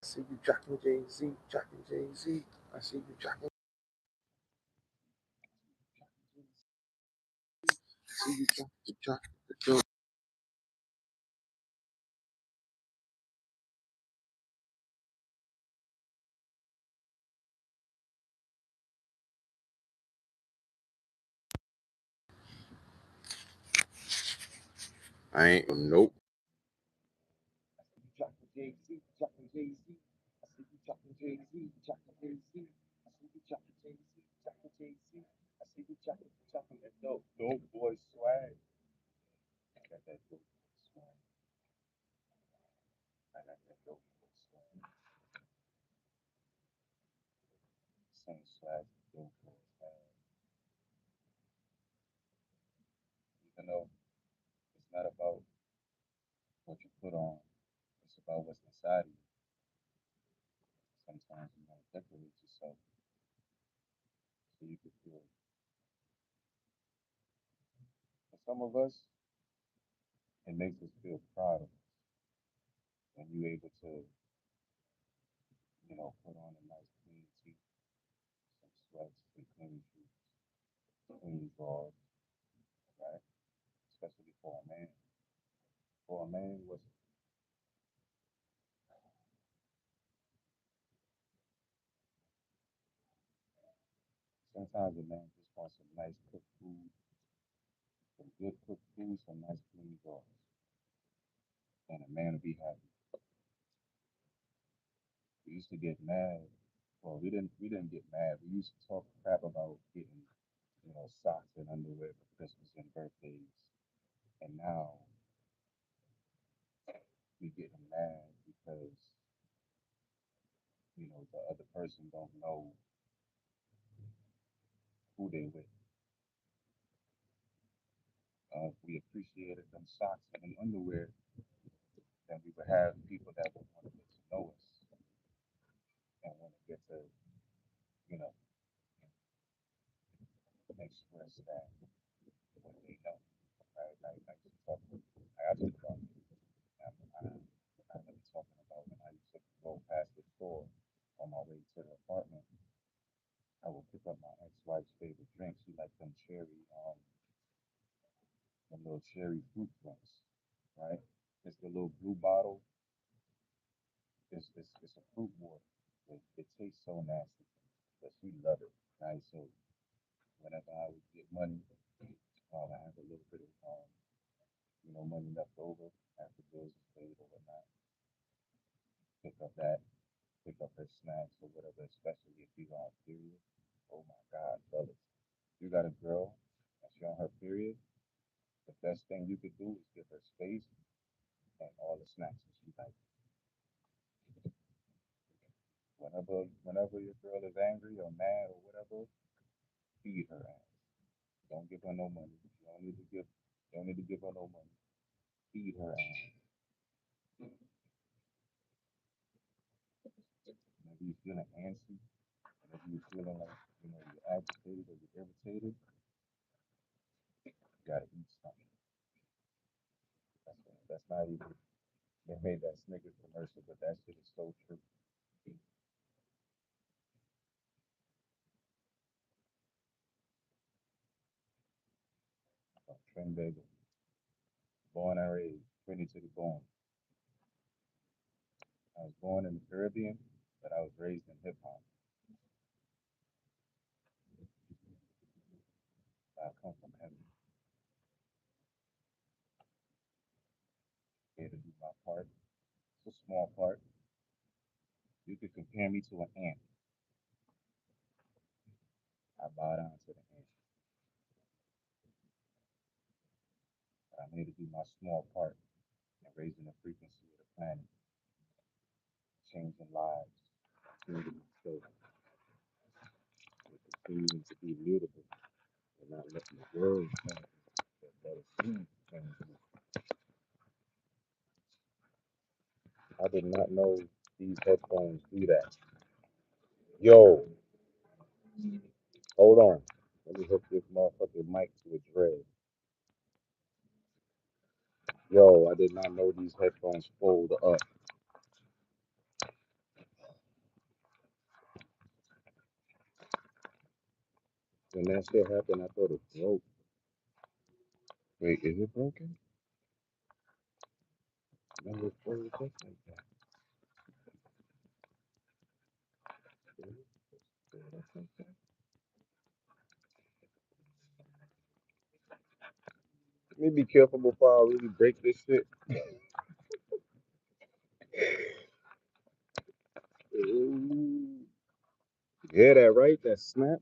See you jockin jayZ, jockin jayZ. I see you jockin. See you jockin. I ain't nope. Jockin jayZ, jockin jayZ. I see you jockin jayZ, jockin jayZ. I see you jockin jayZ, jockin jayZ. I see you jockin that dope boy swag. I got that dope boy swag. I got that dope boy swag. Same swag that dope boys have. Even though it's not about what you put on, it's about what's inside of you. Sometimes you want to decorate yourself so you can feel. For some of us, it makes us feel proud of us when you're able to, put on a nice clean tee, some sweats, some clean shoes, clean drawers, right? Especially for a man. For a man, sometimes a man just wants some nice cooked food, some good cooked food, some nice clean drawers, and a man will be happy. We used to get mad. Well, we didn't get mad. We used to talk crap about getting, socks and underwear for Christmas and birthdays. And now we getting mad because, the other person don't know who they with. If we appreciated them socks and them underwear, then we would have people that would want to get to know us and want to get to, you know, express that what they know. Right? Like you talk, I got to talk. I remember talking about when I used to go past the store on my way to the apartment. I would pick up my ex-wife's favorite drink. She liked them little cherry fruit drinks, right? It's the little blue bottle. It's a fruit water. It tastes so nasty, but she loved it, right? So whenever I would get money, I have a little bit of money left over after bills is paid or whatnot. Pick up that, pick up her snacks or whatever, especially if you on period. Oh my God, fellas, you got a girl and she on her period. The best thing you could do is give her space and all the snacks that she likes. Whenever your girl is angry or mad or whatever, feed her ass. Don't give her no money. You don't need to give her no money. Feed her ass. Whenever you're feeling antsy, whenever you're feeling like you're agitated or you're irritated, you gotta eat something. That's not even they made that Snickers commercial, but that shit is so true. Trent Bagel, born and raised, Trinity to the bone. I was born in the Caribbean, but I was raised in hip hop. I come from heaven, here to do my part. It's a small part. You could compare me to an ant. I bow down to the ant. But I'm here to do my small part in raising the frequency of the planet, changing lives, changing children, and continuing to be mutable and not letting the world change but let us change. I did not know these headphones do that. Yo, hold on. Let me hook this motherfucking mic to a dread. Yo, I did not know these headphones fold up. When that shit happened, I thought it broke. Wait, is it broken? Never folded up like that. Is it folded up like that? Let me be careful before I really break this shit. Ooh. Yeah, that right? That snap.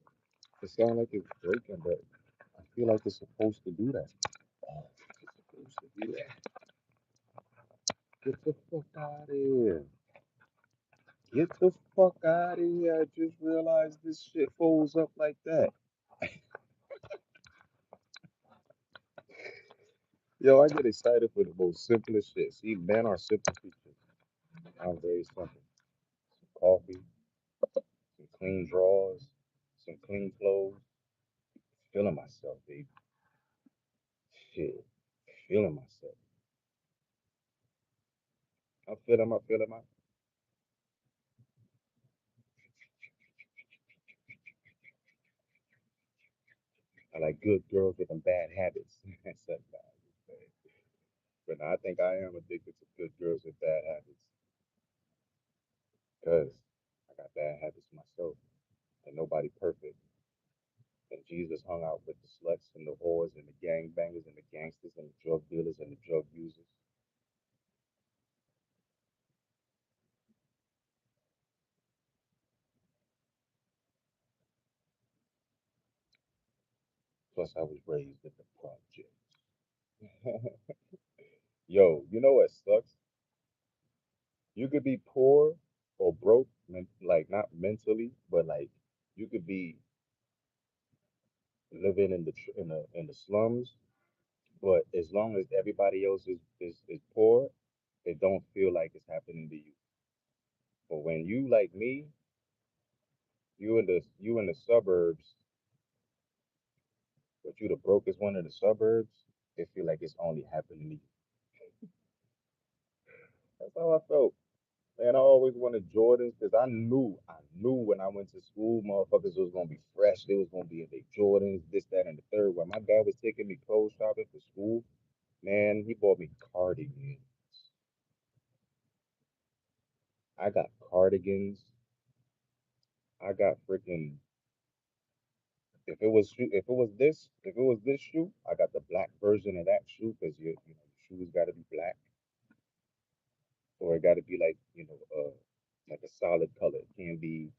It sounds like it's breaking, but I feel like it's supposed to do that. Oh, it's supposed to do that. Get the fuck out of here. Get the fuck out of here. I just realized this shit folds up like that. Yo, I get excited for the most simplest shit. See, men are simple creatures. I'm very simple. Some coffee, some clean drawers, some clean clothes. Feeling myself, baby. Shit. Feeling myself. I'm feeling my. I like good girls with them bad habits. Sometimes. But I think I am addicted to good girls with bad habits. Because I got bad habits myself. And nobody perfect. And Jesus hung out with the sluts and the whores and the gangbangers and the gangsters and the drug dealers and the drug users. Plus, I was raised in the projects. Yo, you know what sucks? You could be poor or broke, like not mentally, but like you could be living in the slums, but as long as everybody else is poor, it don't feel like it's happening to you. But when you like me, you in the suburbs, but you the brokest one in the suburbs, it feel like it's only happening to you. That's how I felt. Man, I always wanted Jordans because I knew when I went to school, motherfuckers was gonna be fresh. They was gonna be in their Jordans, this, that, and the third. When my dad was taking me clothes shopping for school, man, he bought me cardigans. I got cardigans. I got freaking. If it was this shoe, I got the black version of that shoe because your shoes got to be black, or it got to be like a solid color. It can't be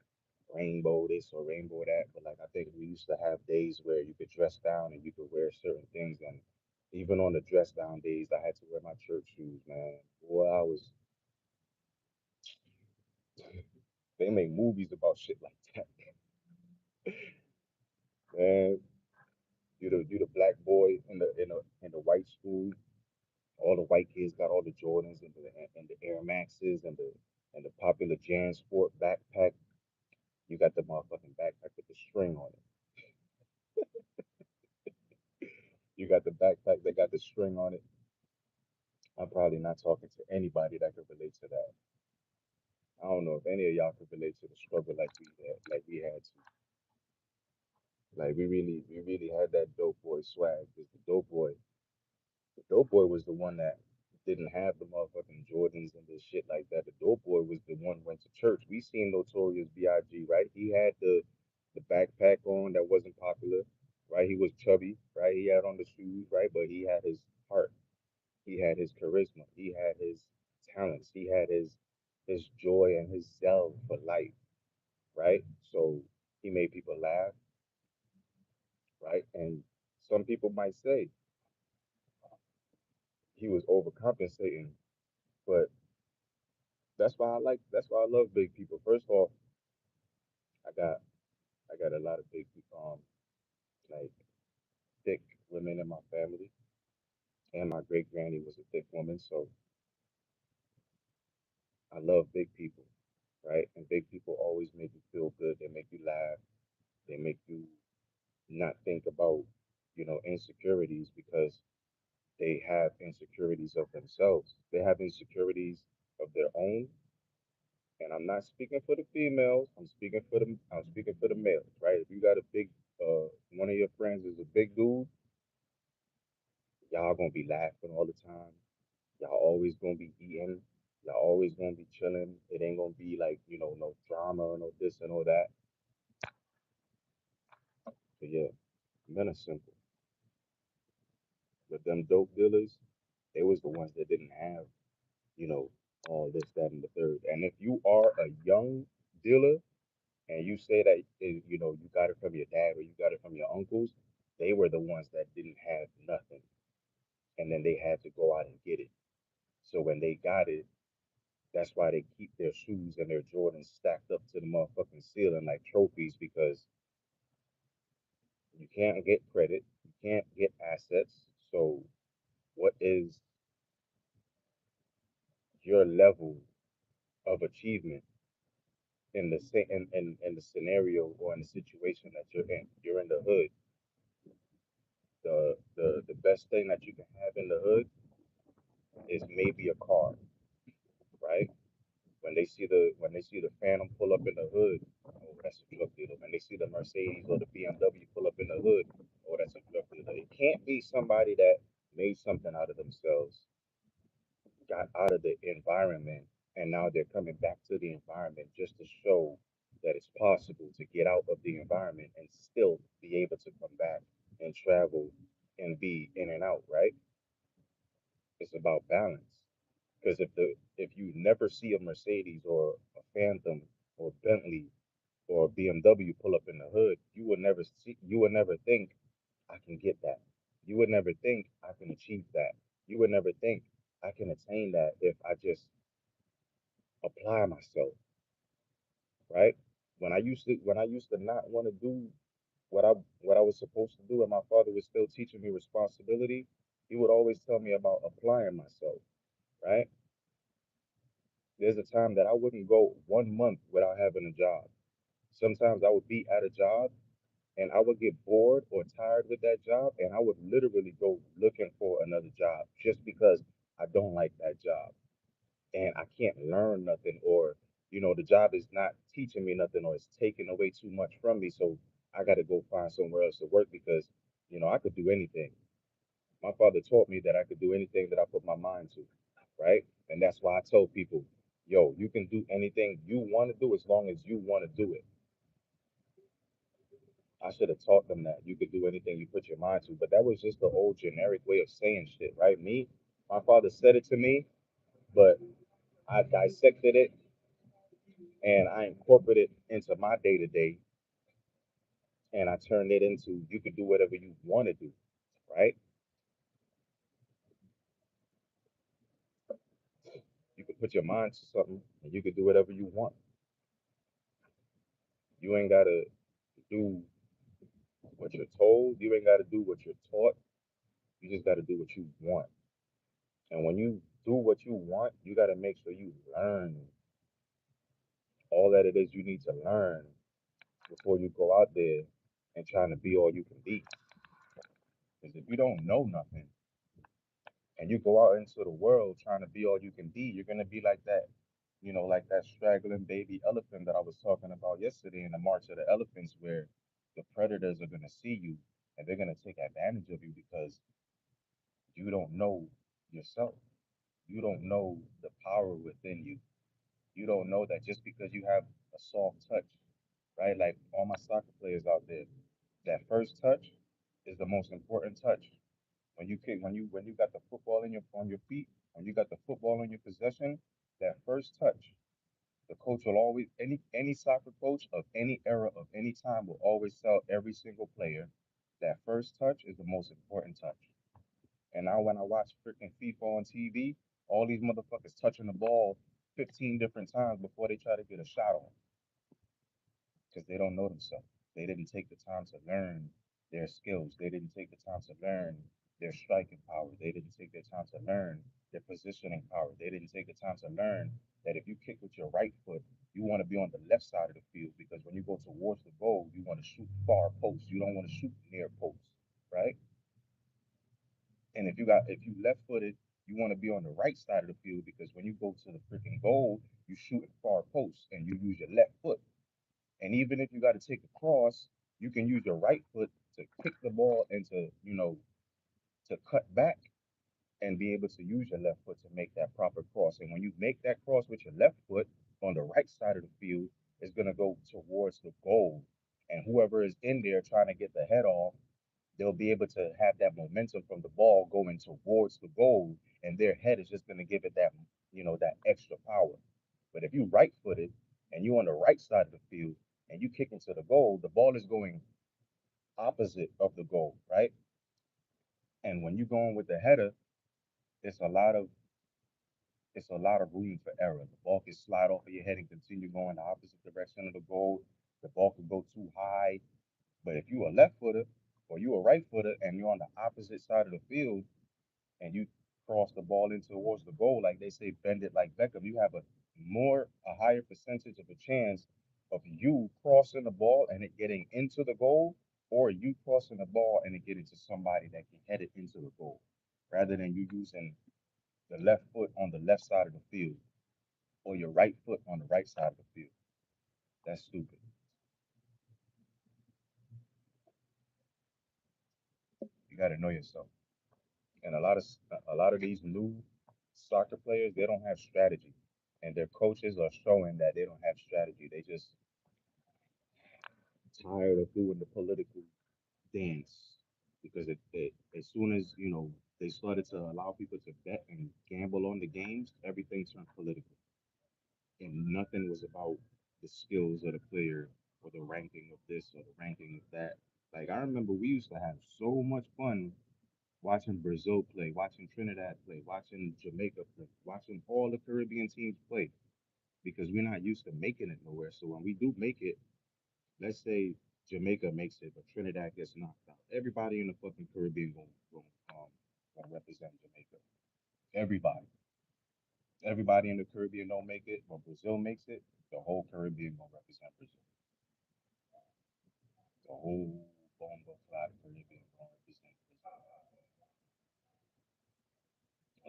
rainbow this or rainbow that. But like I think we used to have days where you could dress down and you could wear certain things, and even on the dress down days, I had to wear my church shoes, man. Boy, they make movies about shit like that, man. You the black boy in the white school. All the white kids got all the Jordans and the Air Maxes and the popular Jan Sport backpack. You got the motherfucking backpack with the string on it. You got the backpack that got the string on it. I'm probably not talking to anybody that could relate to that. I don't know if any of y'all could relate to the struggle like we had to. Like we really had that dope boy swag. Because the dope boy was the one that didn't have the motherfucking Jordans and this shit like that. The dope boy was the one who went to church. We seen Notorious B.I.G. right? He had the backpack on that wasn't popular, right? He was chubby, right? He had on the shoes, right? But he had his heart. He had his charisma. He had his talents. He had his joy and his zeal for life, right? So he made people laugh, right? And some people might say he was overcompensating, but that's why I love big people. First off, I got I got a lot of big people, like thick women in my family, and my great granny was a thick woman, so I love big people, right? And big people always make you feel good. They make you laugh. They make you not think about, insecurities because they have insecurities of themselves. They have insecurities of their own. And I'm not speaking for the females. I'm speaking for the males, right? If you got a big one of your friends is a big dude, y'all gonna be laughing all the time. Y'all always gonna be eating. Y'all always gonna be chilling. It ain't gonna be like, no drama, no this and all that. So yeah, men are simple. But them dope dealers, they was the ones that didn't have, you know, all this, that, and the third. And if you are a young dealer and you say that you got it from your dad or you got it from your uncles, they were the ones that didn't have nothing. And then they had to go out and get it. So when they got it, that's why they keep their shoes and their Jordans stacked up to the motherfucking ceiling like trophies because you can't get credit, you can't get assets. So what is your level of achievement in the in the scenario or in the situation that you're in? You're in the hood. The best thing that you can have in the hood is maybe a car, right? When they see the Phantom pull up in the hood, oh, that's a drug dealer. When they see the Mercedes or the BMW pull up in the hood, oh, that's a drug dealer. It can't be somebody that made something out of themselves, got out of the environment, and now they're coming back to the environment just to show that it's possible to get out of the environment and still be able to come back and travel and be in and out, right? It's about balance. Because if you never see a Mercedes or a Phantom or Bentley or BMW pull up in the hood, you would never think I can get that. You would never think I can achieve that. You would never think I can attain that if I just apply myself, right? When I used to not want to do what I what I was supposed to do, and my father was still teaching me responsibility, he would always tell me about applying myself, right? There's a time that I wouldn't go 1 month without having a job. Sometimes I would be at a job and I would get bored or tired with that job, and I would literally go looking for another job just because I don't like that job and I can't learn nothing, or the job is not teaching me nothing, or it's taking away too much from me. So I got to go find somewhere else to work because I could do anything. My father taught me that I could do anything that I put my mind to, right? And that's why I tell people, yo, you can do anything you want to do as long as you want to do it. I should have taught them that you could do anything you put your mind to, but that was just the old generic way of saying shit, right? My father said it to me, but I dissected it and I incorporated it into my day to day, and I turned it into you could do whatever you want to do, right? You could put your mind to something and you could do whatever you want. You ain't gotta do what you're told. You ain't gotta do what you're taught. You just gotta do what you want. And when you do what you want, you gotta make sure you learn all that it is you need to learn before you go out there and trying to be all you can be. Because if you don't know nothing and you go out into the world trying to be all you can be, you're gonna be like that, like that straggling baby elephant that I was talking about yesterday in the March of the Elephants, where the predators are gonna see you and they're gonna take advantage of you because you don't know yourself. You don't know the power within you. You don't know that just because you have a soft touch, right? Like all my soccer players out there, that first touch is the most important touch. When you got the football in your on your feet, when you got the football in your possession, that first touch, the coach will always any soccer coach of any era of any time will always tell every single player that first touch is the most important touch. And now when I watch freaking FIFA on TV, all these motherfuckers touching the ball 15 different times before they try to get a shot on because they don't know themselves. They didn't take the time to learn their skills. They didn't take the time to learn their striking power. They didn't take their time to learn their positioning power. They didn't take the time to learn that if you kick with your right foot, you want to be on the left side of the field because when you go towards the goal, you want to shoot far post. You don't want to shoot near post, right? And if you left footed, you want to be on the right side of the field because when you go to the freaking goal, you shoot at far post and you use your left foot. And even if you got to take a cross, You can use your right foot to kick the ball and to, to cut back and be able to use your left foot to make that proper cross. And when you make that cross with your left foot on the right side of the field, it's going to go towards the goal. And whoever is in there trying to get the head off, they'll be able to have that momentum from the ball going towards the goal. And their head is just going to give it that, that extra power. But if you right footed and you're on the right side of the field and you kick into the goal, the ball is going opposite of the goal, right? And when you're going with the header, it's a lot of it's a lot of room for error. The ball can slide off of your head and continue going the opposite direction of the goal. The ball could go too high. But if you a left footer or you a right footer and you're on the opposite side of the field and you cross the ball in towards the goal, like they say, bend it like Beckham, you have a higher percentage of a chance of you crossing the ball and it getting into the goal, or you crossing the ball and it getting to somebody that can head it into the goal, rather than you using the left foot on the left side of the field or your right foot on the right side of the field. That's stupid. You got to know yourself. And a lot of these new soccer players, they don't have strategy, and their coaches are showing that they don't have strategy. They just tired of doing the political dance because as soon as they started to allow people to bet and gamble on the games, everything turned political, and nothing was about the skills of the player or the ranking of this or the ranking of that. Like I remember we used to have so much fun watching Brazil play, watching Trinidad play, watching Jamaica play, watching all the Caribbean teams play because we're not used to making it nowhere. So when we do make it, let's say Jamaica makes it, but Trinidad gets knocked out. Everybody in the fucking Caribbean gonna represent Jamaica. Everybody, everybody in the Caribbean don't make it. When Brazil makes it, the whole Caribbean gonna represent Brazil. The whole bomba flat Caribbean gonna represent Brazil.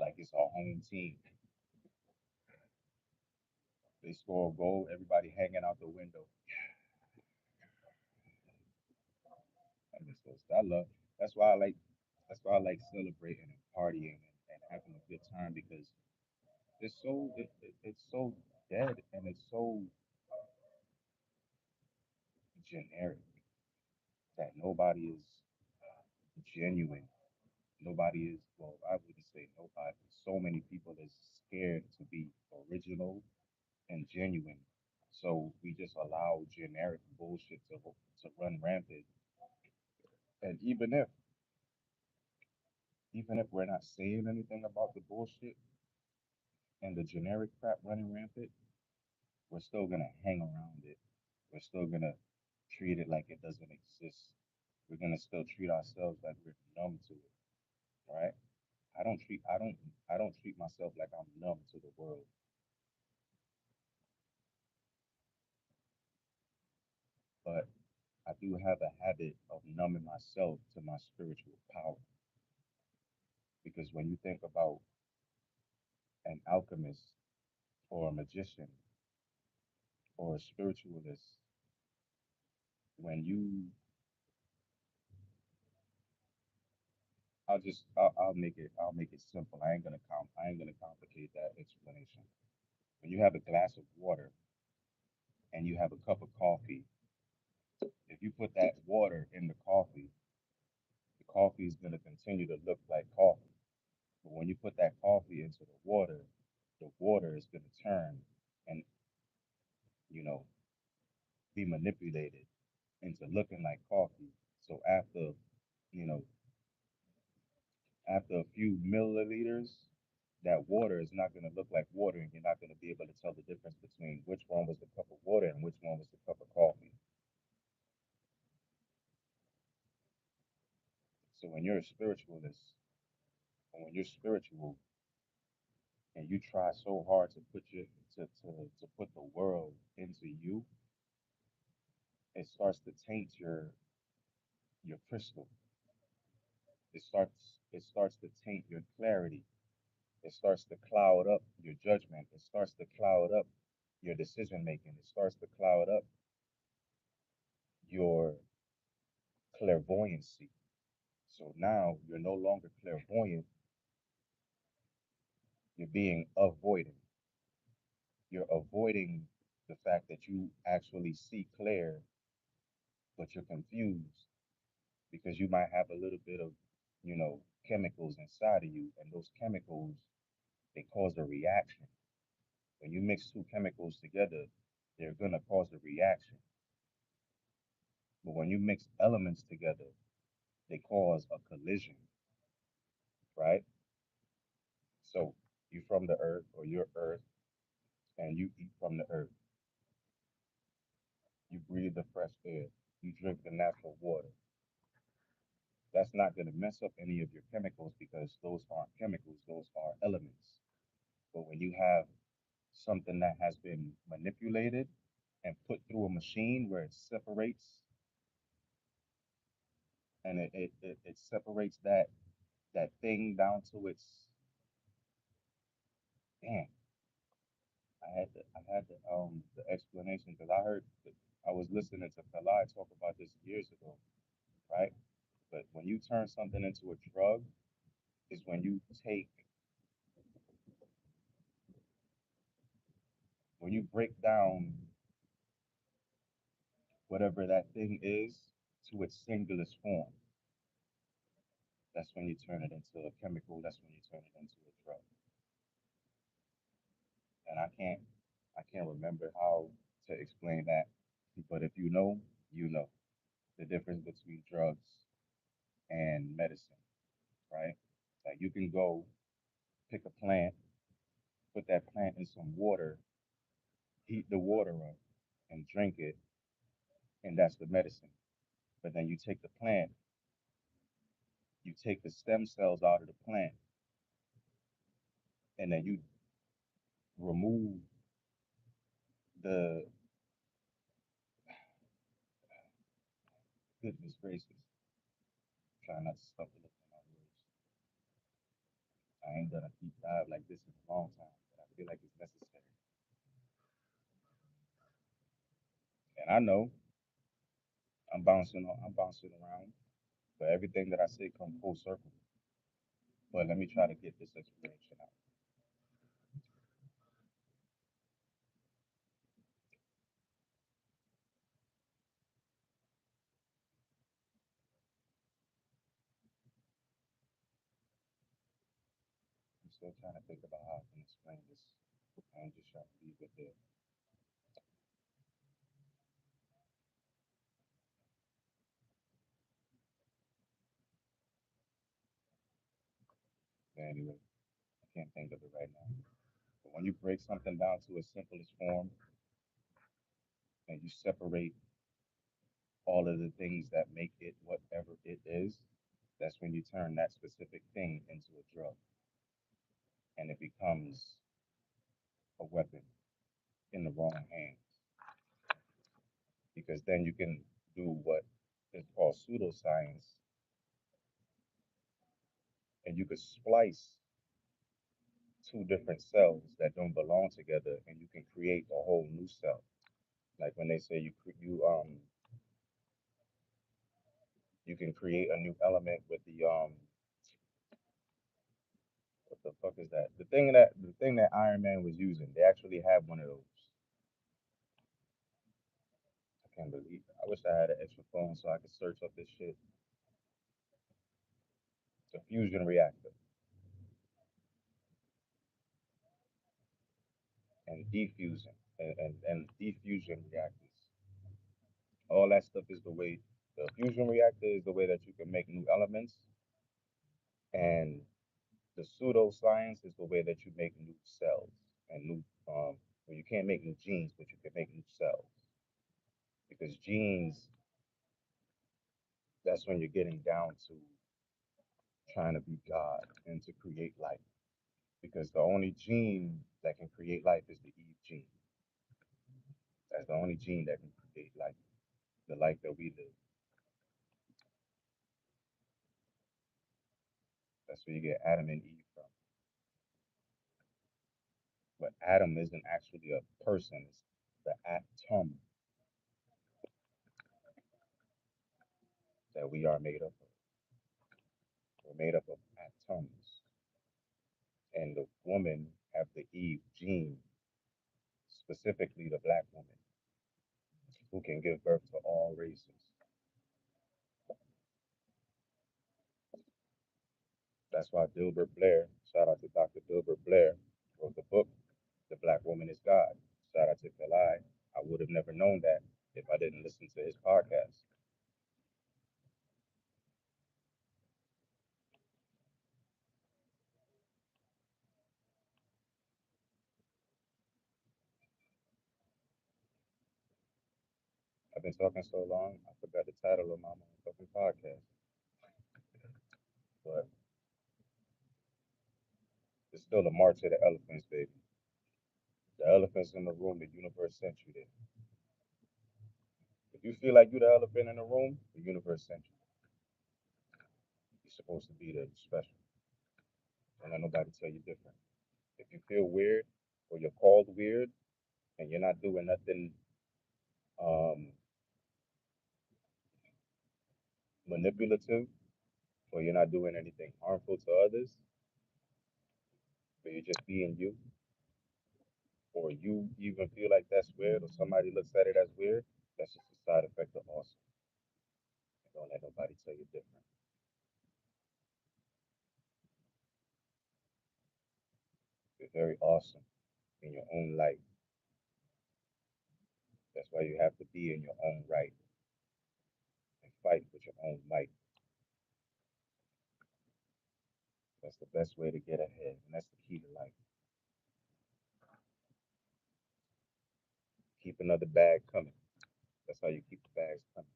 Like it's our home team. They score a goal, everybody hanging out the window. I miss those. I love. That's why I like. That's why I like celebrating and partying and having a good time because it's so dead and it's so generic that nobody is genuine. Nobody is, well, I wouldn't say nobody. So many people is scared to be original and genuine. So we just allow generic bullshit to run rampant. And even if we're not saying anything about the bullshit and the generic crap running rampant, we're still gonna hang around it. We're still gonna treat it like it doesn't exist. We're gonna still treat ourselves like we're numb to it, right? I don't treat myself like I'm numb to the world, but I do have a habit of numbing myself to my spiritual power. Because when you think about an alchemist or a magician or a spiritualist, when you I'll make it simple. I ain't gonna complicate that explanation. When you have a glass of water and you have a cup of coffee, if you put that water in the coffee is gonna continue to look like coffee. But when you put that coffee into the water is gonna turn and you know be manipulated into looking like coffee. So you know, after a few milliliters, that water is not going to look like water, and you're not going to be able to tell the difference between which one was the cup of water and which one was the cup of coffee. So when you're a spiritualist, or when you're spiritual, and you try so hard to put the world into you, it starts to taint your crystal. It starts to taint your clarity. It starts to cloud up your judgment. It starts to cloud up your decision making. It starts to cloud up your clairvoyancy. So now you're no longer clairvoyant, you're being avoidant. You're avoiding the fact that you actually see clear, but you're confused because you might have a little bit of, chemicals inside of you, and those chemicals, they cause a reaction. When you mix two chemicals together, they're gonna cause a reaction. But when you mix elements together, they cause a collision, right? So you from the earth or you're earth and you eat from the earth. You breathe the fresh air. You drink the natural water. That's not going to mess up any of your chemicals because those aren't chemicals, those are elements. But when you have something that has been manipulated and put through a machine where it separates and it separates that thing down to its damn. I had the explanation because I was listening to Kalai talk about this years ago, right? But when you turn something into a drug, is take when you break down whatever that thing is to its singularest form. That's when you turn it into a chemical. That's when you turn it into a drug. And I can't remember how to explain that. But if you know, you know the difference between drugs and medicine, right? Like you can go pick a plant, put that plant in some water, heat the water up, and drink it, and that's the medicine. But then you take the plant, you take the stem cells out of the plant, and then you remove the goodness gracious. Try not to stumble up on my words. I ain't done a deep dive like this in a long time, but I feel like it's necessary. And I know I'm bouncing around, but everything that I say come full circle. But let me try to get this explanation out. I'm still trying to think about how I can explain this. I ain't just trying to leave it there. But anyway, I can't think of it right now. But when you break something down to its simplest form and you separate all of the things that make it whatever it is, that's when you turn that specific thing into a drug and it becomes a weapon in the wrong hands. Because then you can do what is called pseudoscience and you could splice two different cells that don't belong together and you can create a whole new cell. Like when they say you can create a new element with the what the fuck is that? The thing that Iron Man was using. They actually have one of those. I can't believe it. I wish I had an extra phone so I could search up this shit. The fusion reactor and defusing and diffusion reactors. All that stuff is the way the fusion reactor is the way that you can make new elements, and the pseudoscience is the way that you make new cells and new well, you can't make new genes, but you can make new cells because genes, that's when you're getting down to trying to be God and to create life. Because the only gene that can create life is the Eve gene. That's the only gene that can create life, the life that we live. That's where you get Adam and Eve from. But Adam isn't actually a person, it's the atom. that we are made up of. We're made up of atoms, and the woman have the Eve gene, specifically the black woman, who can give birth to all races. That's why Dilbert Blair, shout out to Dr. Dilbert Blair, wrote the book, The Black Woman is God. Shout out to Kalai. I would have never known that if I didn't listen to his podcast. I've been talking so long, I forgot the title of my motherfucking podcast. But it's still the March of the Elephants, baby. The elephants in the room, the universe sent you there. If you feel like you're the elephant in the room, the universe sent you. You're supposed to be there. You're special. Don't let nobody tell you different. If you feel weird or you're called weird and you're not doing nothing um, manipulative or you're not doing anything harmful to others, but you're just being you, or you even feel like that's weird or somebody looks at it as weird, that's just a side effect of awesome. Don't let nobody tell you different. You're very awesome in your own light. That's why you have to be in your own right and fight with your own might. That's the best way to get ahead, and that's the key to life. Keep another bag coming. That's how you keep the bags coming.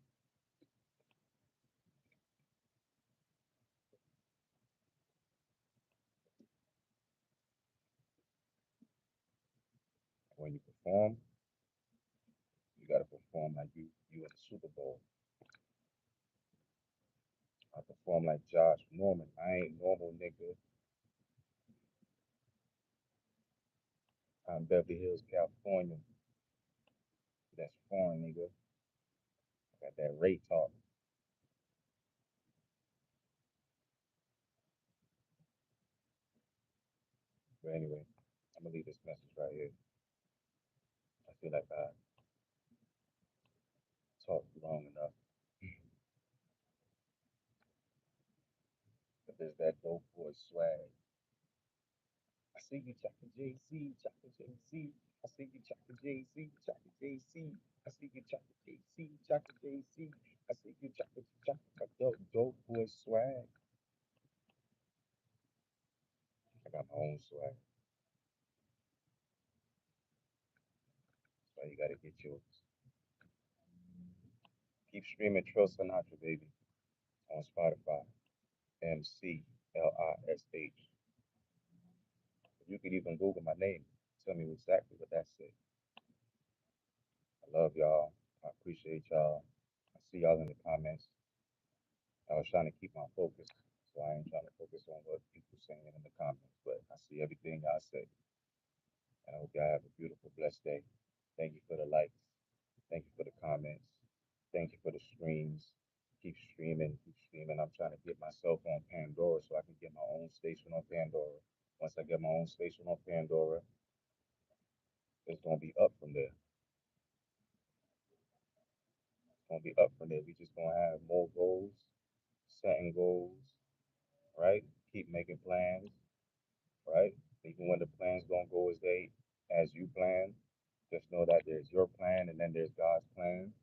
When you perform, you gotta perform like you in the Super Bowl. I perform like Josh Norman. I ain't normal, nigga. I'm Beverly Hills, California. That's foreign, nigga. Got that rate talk. But anyway, I'm gonna leave this message right here. I feel like I talked long enough. But there's that dope boy swag. I see you chopping jayZ, chopping jayZ. I see you chopping jayZ, chopping jayZ. I see you chopping jayZ, chopping jayZ. I see you chopping my dope boy swag. I got my own swag. So you gotta get yours. Keep streaming Trill Sinatra, baby, on Spotify. MCLISH. You could even Google my name. Tell me exactly what that said. I love y'all. I appreciate y'all. I see y'all in the comments. I was trying to keep my focus, so I ain't trying to focus on what people saying in the comments. But I see everything y'all say, and I hope y'all have a beautiful, blessed day. Thank you for the likes. Thank you for the comments. Thank you for the streams. Keep streaming, keep streaming. I'm trying to get myself on Pandora so I can get my own station on Pandora. Once I get my own station on Pandora, it's gonna be up from there. It's gonna be up from there. We just gonna have more goals, setting goals, right? Keep making plans, right? Even when the plans don't go as you plan, just know that there's your plan and then there's God's plan.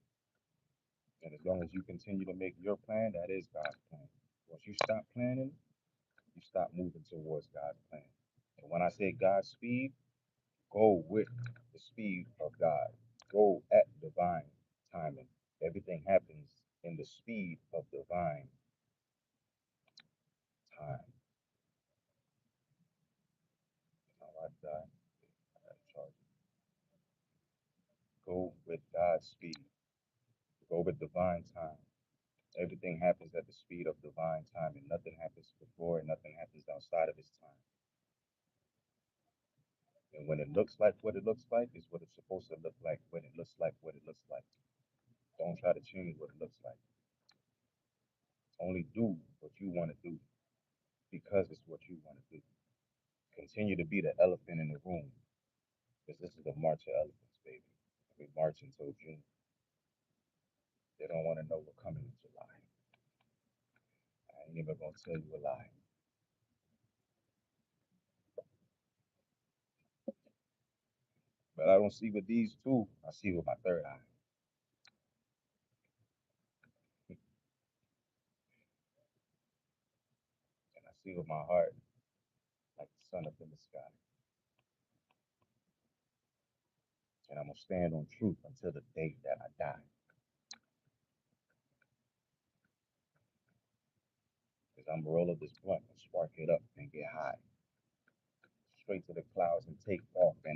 And as long as you continue to make your plan, that is God's plan. Once you stop planning, you stop moving towards God's plan. And when I say God's speed, go with the speed of God. Go at divine timing. Everything happens in the speed of divine time. All right, God. Go with God's speed. Go with divine time. Everything happens at the speed of divine time, and nothing happens before, and nothing happens outside of His time. And when it looks like what it looks like, is what it's supposed to look like. When it looks like what it looks like, don't try to change what it looks like. Only do what you want to do because it's what you want to do. Continue to be the elephant in the room because this is the March of Elephants, baby. We march until June. They don't want to know we're coming in July. I ain't even gonna tell you a lie. But I don't see with these two. I see with my third eye, and I see with my heart, like the sun up in the sky. And I'm gonna stand on truth until the day that I die. Because I'm gonna roll up this blunt and spark it up and get high, straight to the clouds and take off. And